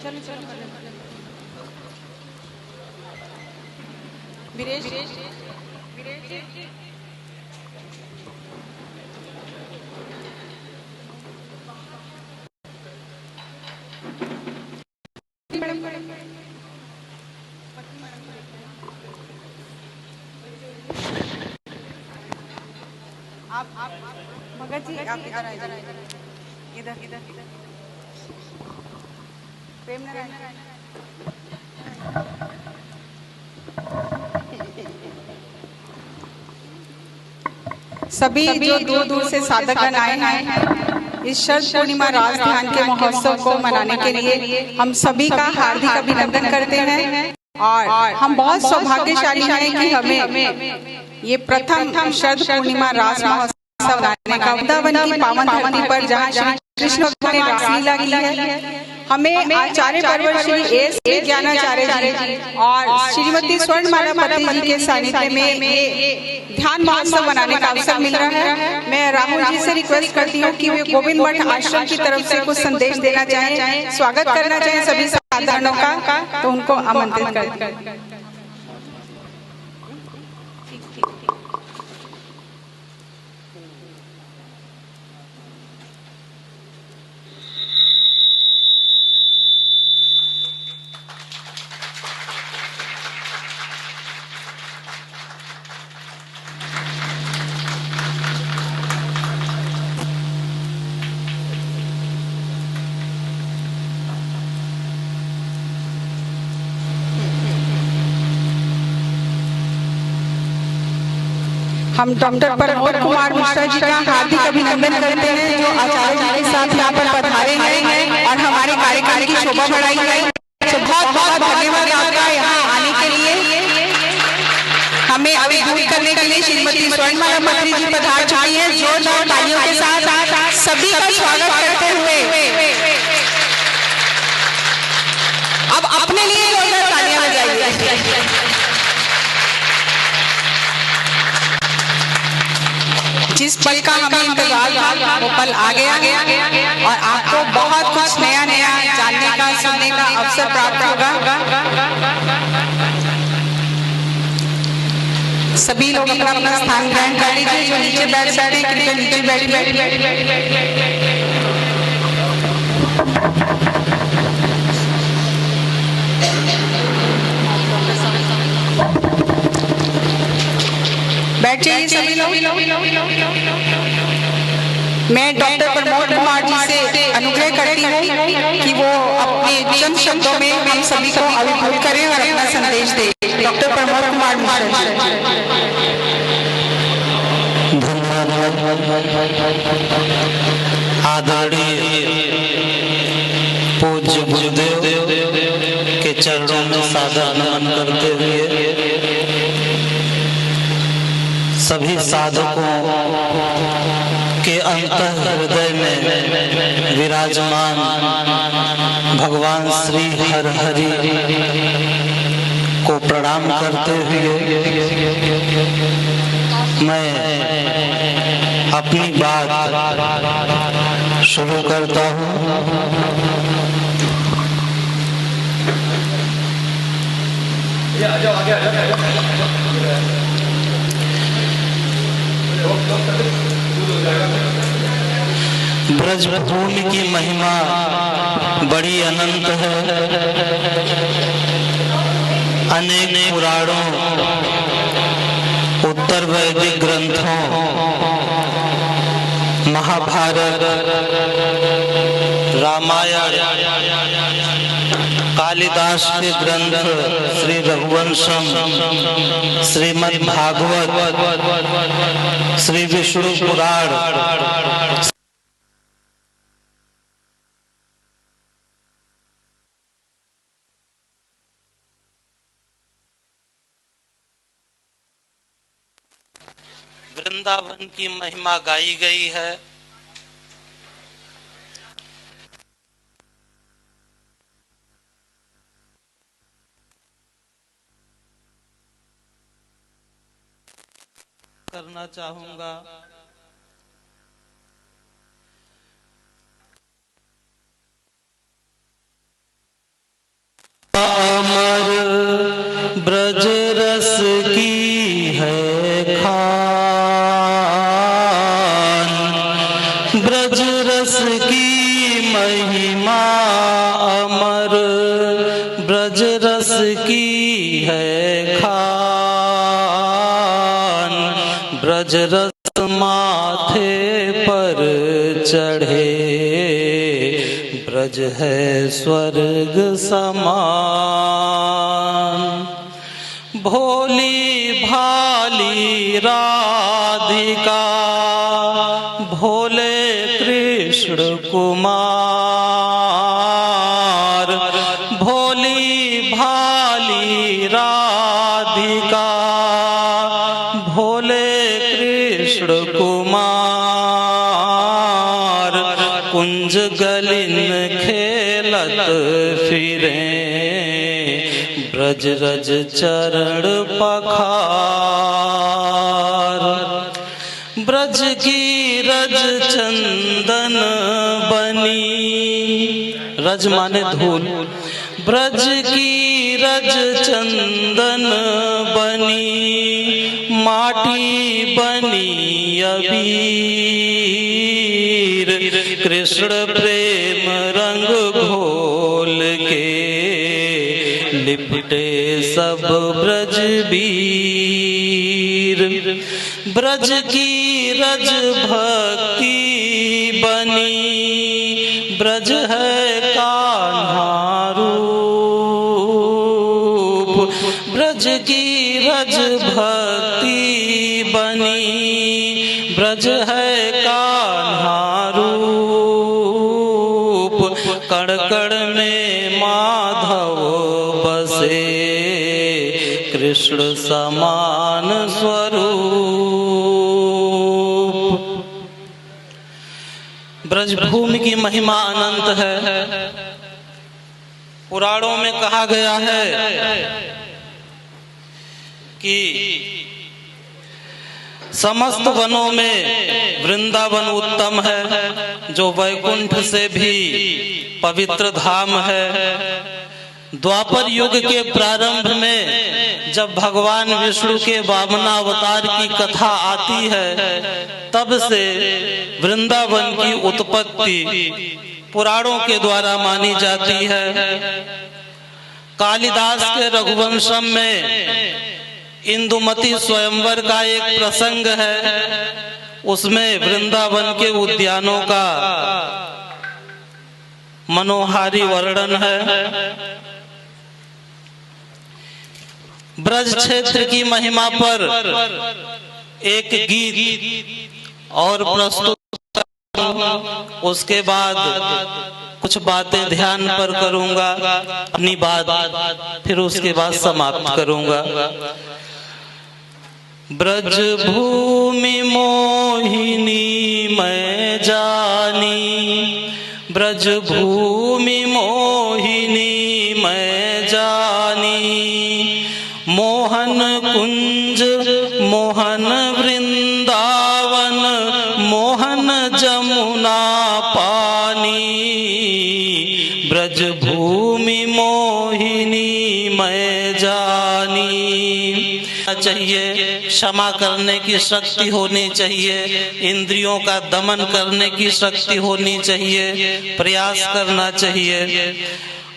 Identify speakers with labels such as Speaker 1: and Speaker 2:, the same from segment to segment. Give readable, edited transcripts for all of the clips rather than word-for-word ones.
Speaker 1: चलो चलो वीरेश आप भगत जी आप इधर आ जाइए, इधर इधर प्रेम नारायण सभी जो दूर दूर से साधकगण आए हैं इस शरद पूर्णिमा रास ध्यान के महोत्सव को मनाने के लिए हम सभी का हार्दिक अभिनंदन करते हैं और हम बहुत सौभाग्यशाली हैं कि हमें ये प्रथम शरद पूर्णिमा रास महोत्सव मनाने का वृंदावन की पावन धरती पर जहाँ श्री कृष्ण भगवान ने रासलीला की है हमें आचार्य परवर श्री एस के ज्ञानाचार्य जी और श्रीमती स्वर्णमाला पति जी के सानिध्य में ये ध्यान महोत्सव मनाने का अवसर मिल रहा है। मैं राहुल जी से रिक्वेस्ट करती हूँ कि वे गोविंद मठ आश्रम की तरफ से कुछ संदेश देना चाहें, स्वागत करना चाहें सभी साधकों का, तो उनको आमंत्रित करते हैं। हम डॉक्टर प्रमोद कुमार मिश्रा जी का हार्दिक अभिनंदन करते हैं जो आचार्य जी के साथ यहाँ पर पधारे हैं और हमारे कार्यक्रम की शोभा बढ़ाई है। तो बहुत बहुत धन्यवाद आपका यहाँ आने के लिए। हमें अभिभूत करने के लिए श्रीमती स्वर्णमाला पत्री जी पधार चुकी हैं। जोरदार तालियों के साथ सभी का स्वागत करते हुए अब अपने लिए जोरदार तालियां बजाइए। जिस पल का हमें इंतजार था वो पल आ गया और आपको बहुत कुछ नया नया जानने का सुनने का अवसर प्राप्त होगा। सभी लोग अपना अपना स्थान ग्रहण कर लीजिए। जो नीचे बैठ सकते हैं कृपया नीचे बैठ जाइए सभी लोग। मैं डॉक्टर प्रमोद कुमार जी से अनुग्रह करती हूँ कि वो अपने चंद शब्दों में हम सभी को अभिभूत करें और अपना संदेश दें। डॉक्टर प्रमोद कुमार मिश्रा
Speaker 2: जी। आदरणीय पूज्य गुरुदेव के चरणों में सादर नमन करते हुए सभी साधकों के अंतः हृदय में विराजमान भगवान श्री हर हरि को प्रणाम करते हुए मैं अपनी बात शुरू करता हूँ। ब्रजभूमि की महिमा बड़ी अनंत है। अनेक पुराणों, उत्तर वैदिक ग्रंथों, महाभारत, रामायण, कालिदास के ग्रंथ, श्री रघुवंशम, श्रीमद् भागवत, श्री विष्णु पुराण, वृंदावन की महिमा गाई गई है। करना चाहूंगा अमर ब्रज रस की है खान, ब्रज रस की महिमा अमर ब्रज रस की है खान, ब्रज रस माथे पर चढ़े ब्रज है स्वर्ग समान। भोली भाली राधिका भोले कृष्ण कुमार, भोली भाली राधिका भोले कृष्ण कुमार, कुंज गलिन खेलत फिरे ब्रज रज चरण पखार। ब्रज की रज चंदन बनी, रज माने धूल, ब्रज की रज चंदन बनी, माटी बनी अबीर, कृष्ण प्रेम रंग घोल के लिपटे सब ब्रज वीर। ब्रज की रज भक्ति बनी, ब्रज है कान्हा रूप, ब्रज की रज भक्ति बनी, ब्रज है कान्हा रूप, कण कण में माधव बसे कृष्ण समान स्वरूप। ब्रजभूमि की महिमा अनंत है। पुराणों में कहा गया है कि समस्त वनों में वृंदावन उत्तम है, जो वैकुंठ से भी पवित्र धाम है। द्वापर युग के प्रारंभ में जब भगवान विष्णु के वामनावतार की कथा आती है, तब से वृंदावन की उत्पत्ति पुराणों के द्वारा मानी जाती है। कालिदास के रघुवंशम में इंदुमती स्वयंवर का एक प्रसंग है, उसमें वृंदावन के उद्यानों का मनोहारी वर्णन है। ब्रज क्षेत्र की महिमा पर एक गीत और प्रस्तुत, उसके बाद कुछ बातें ध्यान पर करूंगा, अपनी बात फिर उसके बाद समाप्त करूंगा। ब्रज भूमि मोहिनी मैं जानी, ब्रज भूमि मोहिनी मैं जानी, मोहन कुंज मोहन वृंदावन, मोहन जमुना पानी, ब्रज भूमि मोहिनी मैं जानी। चाहिए क्षमा करने की शक्ति होनी चाहिए, इंद्रियों का दमन करने की शक्ति होनी चाहिए, प्रयास करना चाहिए,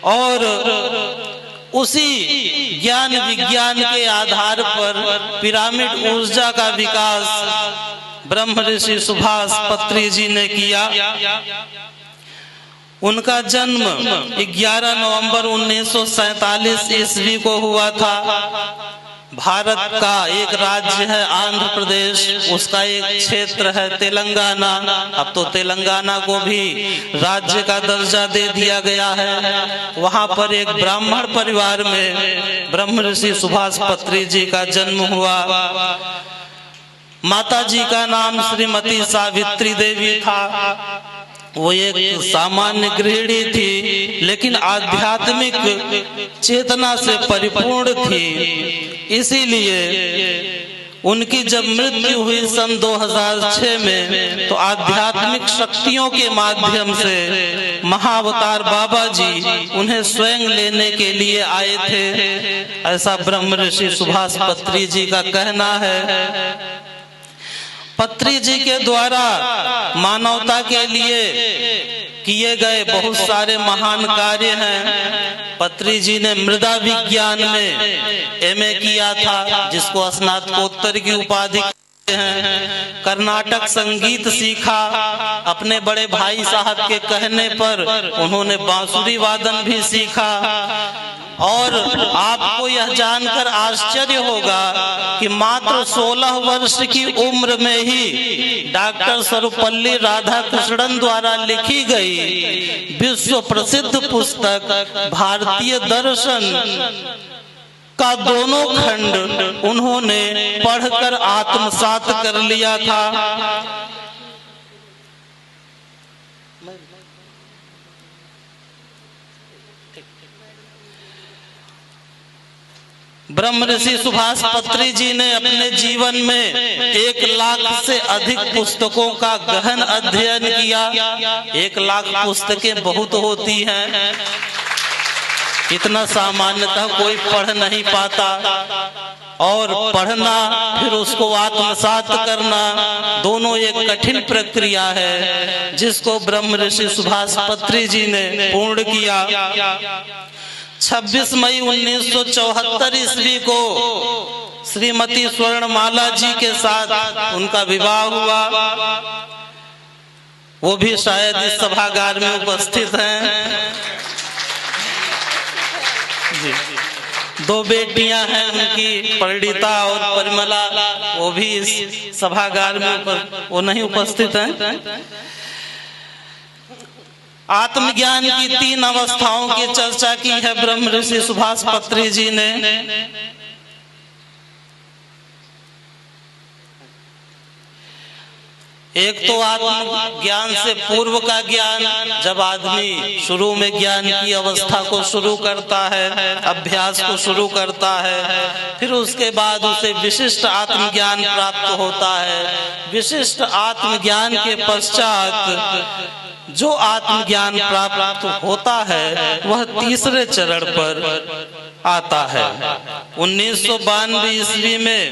Speaker 2: और उसी ज्ञान विज्ञान के आधार पर पिरामिड ऊर्जा का विकास ब्रह्म ऋषि सुभाष पत्री जी ने किया। उनका जन्म 11 नवंबर 1947 ईस्वी को हुआ था। भारत का एक राज्य है आंध्र प्रदेश, उसका एक क्षेत्र है तेलंगाना। अब तो तेलंगाना को भी राज्य का दर्जा दे दिया गया है। वहां पर एक ब्राह्मण परिवार में ब्रह्म ऋषि सुभाष पत्री जी का जन्म हुआ। माता जी का नाम श्रीमती सावित्री देवी था। वो एक सामान्य गृहिणी थी, लेकिन आध्यात्मिक चेतना से परिपूर्ण थी। इसीलिए उनकी जब मृत्यु हुई सन 2006 में, तो आध्यात्मिक शक्तियों के माध्यम से महाअवतार बाबा जी उन्हें स्वयं लेने के लिए आए थे, ऐसा ब्रह्म ऋषि सुभाष पत्री जी का कहना है। पत्री जी के द्वारा मानवता के लिए किए गए बहुत सारे महान कार्य हैं। पत्री जी ने मृदा विज्ञान में एमए किया था, जिसको स्नातकोत्तर की उपाधि हैं। कर्नाटक संगीत सीखा, अपने बड़े भाई साहब के कहने पर उन्होंने बांसुरी वादन भी सीखा। और आपको यह जानकर आश्चर्य होगा कि मात्र 16 वर्ष की उम्र में ही डॉक्टर सर्वपल्ली राधाकृष्णन द्वारा लिखी गई विश्व प्रसिद्ध पुस्तक भारतीय दर्शन का दोनों खंड उन्होंने पढ़कर आत्मसात कर लिया था। ब्रह्म ऋषि सुभाष पत्री जी ने अपने जीवन में 1 लाख से अधिक पुस्तकों का गहन अध्ययन किया। 1 लाख पुस्तकें बहुत होती हैं, इतना सामान्यतः कोई पढ़ नहीं पाता। और पढ़ना फिर उसको आत्मसात करना, दोनों एक कठिन प्रक्रिया है, जिसको ब्रह्म ऋषि सुभाष पत्री जी ने पूर्ण किया। 26 मई 1974 ईस्वी को श्रीमती स्वर्णमाला जी के साथ उनका विवाह हुआ। वो भी शायद इस सभागार में उपस्थित हैं। जी। 2 बेटियां हैं उनकी, परिणीता और परिमला, वो भी इस सभागार में वो नहीं उपस्थित हैं। आत्मज्ञान की 3 अवस्थाओं की चर्चा की है ब्रह्म ऋषि सुभाष पत्री जी ने। एक तो आत्मज्ञान से पूर्व का ज्ञान, जब आदमी शुरू में ज्ञान की अवस्था को शुरू करता है, अभ्यास को शुरू करता है, फिर उसके बाद उसे विशिष्ट आत्मज्ञान प्राप्त होता है। विशिष्ट आत्मज्ञान के पश्चात जो आत्मज्ञान प्राप्त होता है वह तीसरे चरण पर आता है। 1992 ईस्वी में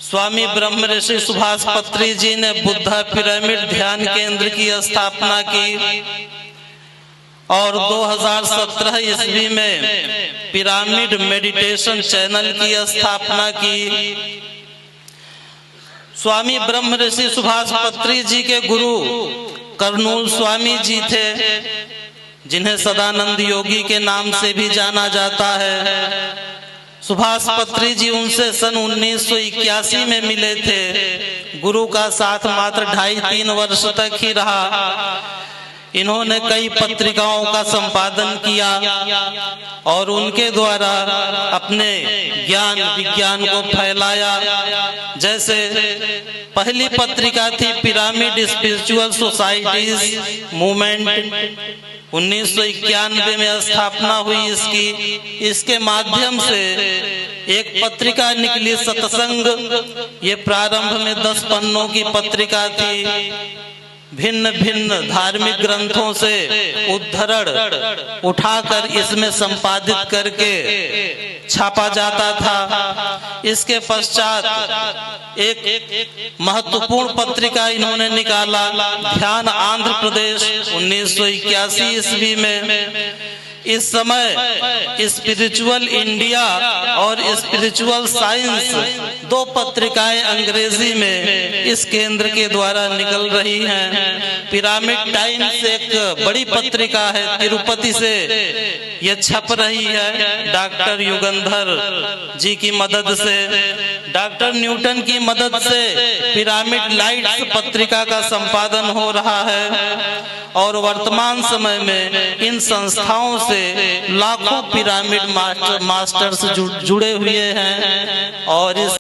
Speaker 2: स्वामी ब्रह्म ऋषि सुभाष पत्री जी ने बुद्धा पिरामिड ध्यान केंद्र की स्थापना की और 2017 ईस्वी में पिरामिड मेडिटेशन चैनल की स्थापना की। स्वामी ब्रह्म ऋषि सुभाष पत्री जी के गुरु कर्नूल स्वामी जी थे, जिन्हें सदानंद योगी के नाम से भी जाना जाता है। सुभाष पत्री जी उनसे सन 1981 में मिले थे। गुरु का साथ मात्र 2.5-3 वर्ष तक ही रहा। इन्होंने कई पत्रिकाओं का संपादन किया और उनके द्वारा अपने ज्ञान विज्ञान को फैलाया। जैसे पहली पत्रिका थी पिरामिड स्पिरिचुअल सोसाइटीज मूवमेंट, 1991 में स्थापना हुई इसकी। इसके माध्यम से एक पत्रिका निकली सत्संग। ये प्रारंभ में 10 पन्नों की पत्रिका थी। भिन्न भिन्न धार्मिक ग्रंथों से उद्धरण उठाकर इसमें संपादित करके छापा जाता था। इसके पश्चात एक महत्वपूर्ण पत्रिका इन्होंने निकाला, ध्यान आंध्र प्रदेश, 1981 ईस्वी में। इस समय स्पिरिचुअल इंडिया और स्पिरिचुअल साइंस 2 पत्रिकाएं अंग्रेजी में इस केंद्र के द्वारा निकल रही हैं। पिरामिड टाइम्स एक बड़ी पत्रिका है, तिरुपति से यह छप रही है। डॉक्टर युगंधर जी की मदद से, डॉक्टर न्यूटन की मदद से पिरामिड लाइट्स पत्रिका का संपादन हो रहा है। और वर्तमान समय में इन संस्थाओं से लाखों पिरामिड मास्टर्स जुड़े हुए हैं और इस